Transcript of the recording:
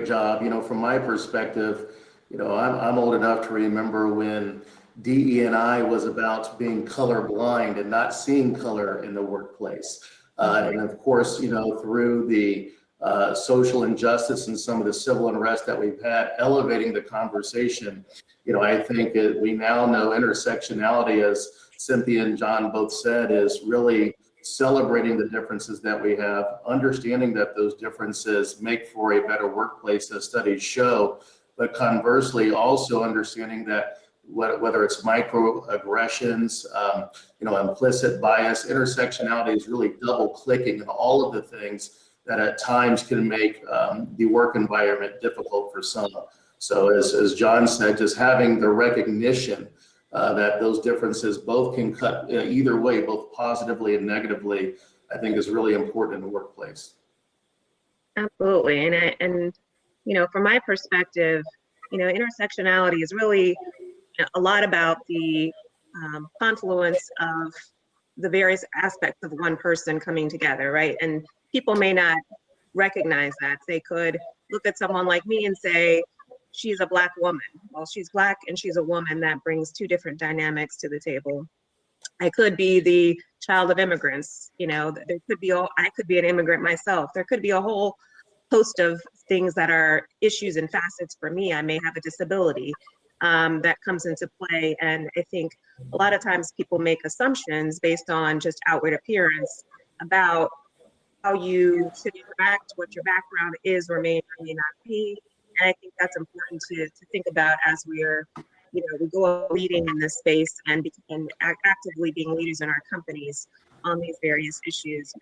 job. From my perspective, I'm old enough to remember when DE&I was about being colorblind and not seeing color in the workplace. And of course, through the social injustice and some of the civil unrest that we've had, elevating the conversation, I think we now know intersectionality, as Cynthia and John both said, is really celebrating the differences that we have, understanding that those differences make for a better workplace, as studies show, but conversely also understanding that whether it's microaggressions, implicit bias, intersectionality is really double clicking on all of the things that at times can make the work environment difficult for some. So as John said, just having the recognition that those differences both can cut either way, both positively and negatively, I think is really important in the workplace. Absolutely, and from my perspective, intersectionality is really a lot about the confluence of the various aspects of one person coming together, right? And people may not recognize that. They could look at someone like me and say, she's a Black woman. Well, she's Black and she's a woman. That brings two different dynamics to the table. I could be the child of immigrants. There could be I could be an immigrant myself. There could be a whole host of things that are issues and facets for me. I may have a disability that comes into play. And I think a lot of times people make assumptions based on just outward appearance about how you should interact, what your background is or may not be. And I think that's important to think about as we go leading in this space and actively being leaders in our companies on these various issues.